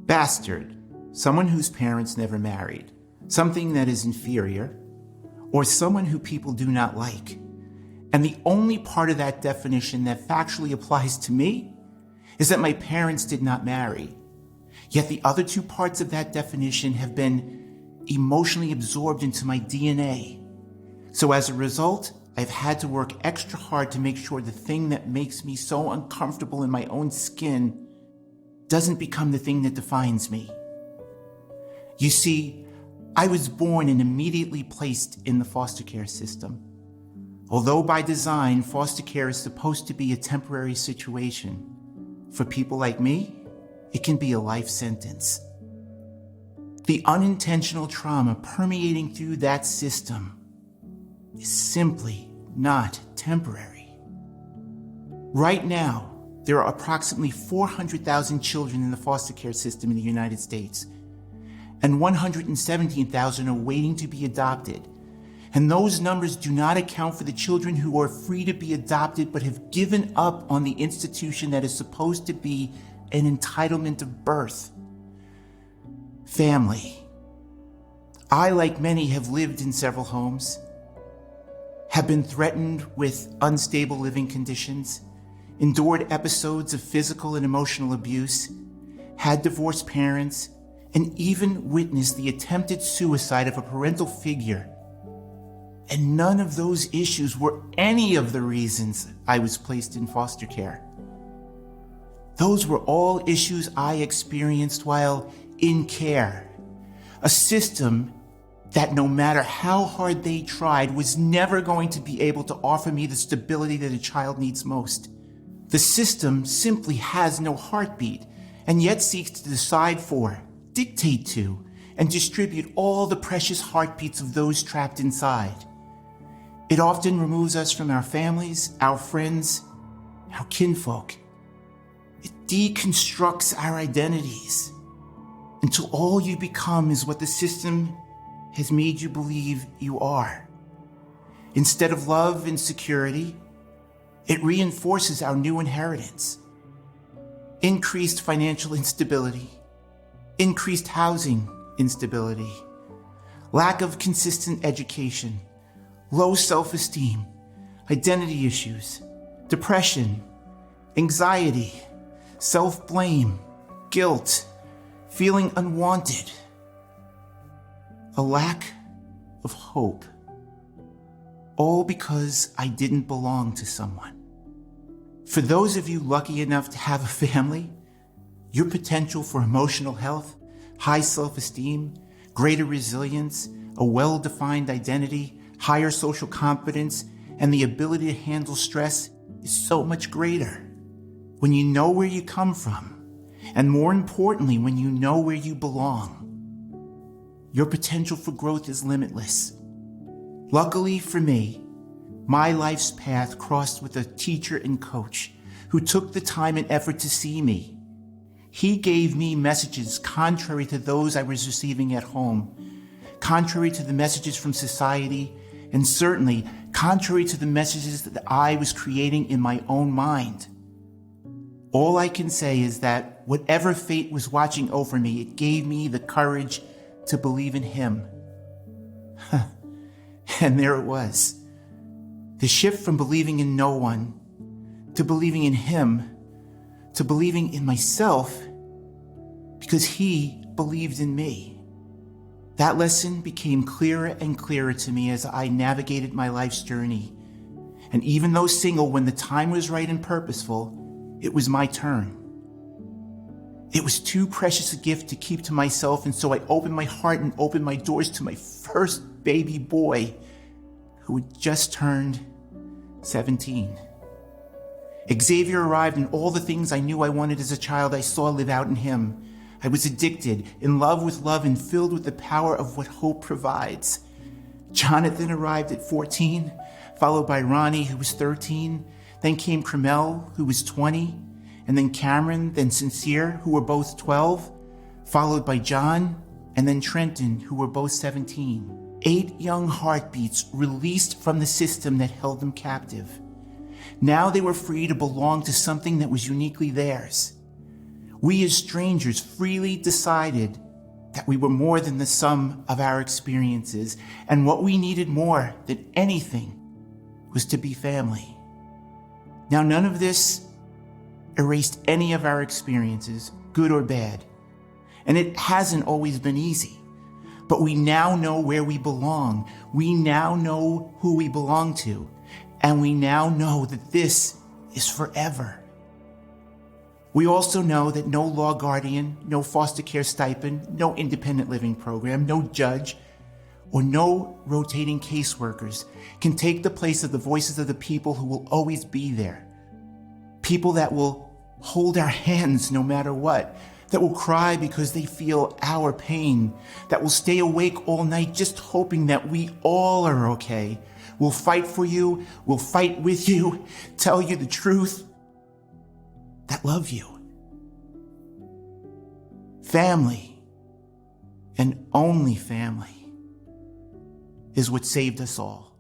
Bastard, someone whose parents never married, something that is inferior, or someone who people do not like. And the only part of that definition that factually applies to me is that my parents did not marry. Yet the other two parts of that definition have been emotionally absorbed into my DNA. So as a result, I've had to work extra hard to make sure the thing that makes me so uncomfortable in my own skin doesn't become the thing that defines me. You see, I was born and immediately placed in the foster care system. Although by design, foster care is supposed to be a temporary situation, for people like me, it can be a life sentence. The unintentional trauma permeating through that system is simply not temporary. Right now, there are approximately 400,000 children in the foster care system in the United States, and 117,000 are waiting to be adopted. And those numbers do not account for the children who are free to be adopted but have given up on the institution that is supposed to be an entitlement of birth. Family. I, like many, have lived in several homes, have been threatened with unstable living conditions, endured episodes of physical and emotional abuse, had divorced parents, and even witnessed the attempted suicide of a parental figure. And none of those issues were any of the reasons I was placed in foster care. Those were all issues I experienced while in care. A system that, no matter how hard they tried, was never going to be able to offer me the stability that a child needs most. The system simply has no heartbeat, and yet seeks to decide for, dictate to, and distribute all the precious heartbeats of those trapped inside. It often removes us from our families, our friends, our kinfolk. It deconstructs our identities until all you become is what the system has made you believe you are. Instead of love and security, it reinforces our new inheritance. Increased financial instability, increased housing instability, lack of consistent education, low self-esteem, identity issues, depression, anxiety, self-blame, guilt, feeling unwanted, a lack of hope, all because I didn't belong to someone. For those of you lucky enough to have a family, your potential for emotional health, high self-esteem, greater resilience, a well-defined identity, higher social confidence, and the ability to handle stress is so much greater when you know where you come from, and more importantly, when you know where you belong. Your potential for growth is limitless. Luckily for me, my life's path crossed with a teacher and coach who took the time and effort to see me. He gave me messages contrary to those I was receiving at home, contrary to the messages from society, and certainly contrary to the messages that I was creating in my own mind. All I can say is that whatever fate was watching over me, it gave me the courage to believe in him. And there it was. The shift from believing in no one to believing in him to believing in myself because he believed in me. That lesson became clearer and clearer to me as I navigated my life's journey. And even though single, when the time was right and purposeful, it was my turn. It was too precious a gift to keep to myself, and so I opened my heart and opened my doors to my first baby boy, who had just turned 17. Xavier arrived, and all the things I knew I wanted as a child I saw live out in him. I was addicted, in love with love, and filled with the power of what hope provides. Jonathan arrived at 14, followed by Ronnie, who was 13. Then came Carmel, who was 20, and then Cameron, then Sincere, who were both 12, followed by John, and then Trenton, who were both 17. 8 young heartbeats released from the system that held them captive. Now they were free to belong to something that was uniquely theirs. We as strangers freely decided that we were more than the sum of our experiences, and what we needed more than anything was to be family. Now, none of this erased any of our experiences, good or bad, and it hasn't always been easy. But we now know where we belong. We now know who we belong to, and we now know that this is forever. We also know that no law guardian, no foster care stipend, no independent living program, no judge, or no rotating caseworkers can take the place of the voices of the people who will always be there. People that will hold our hands no matter what, that will cry because they feel our pain, that will stay awake all night just hoping that we all are okay. We'll fight for you, we'll fight with you, tell you the truth, that love you. Family, and only family, is what saved us all.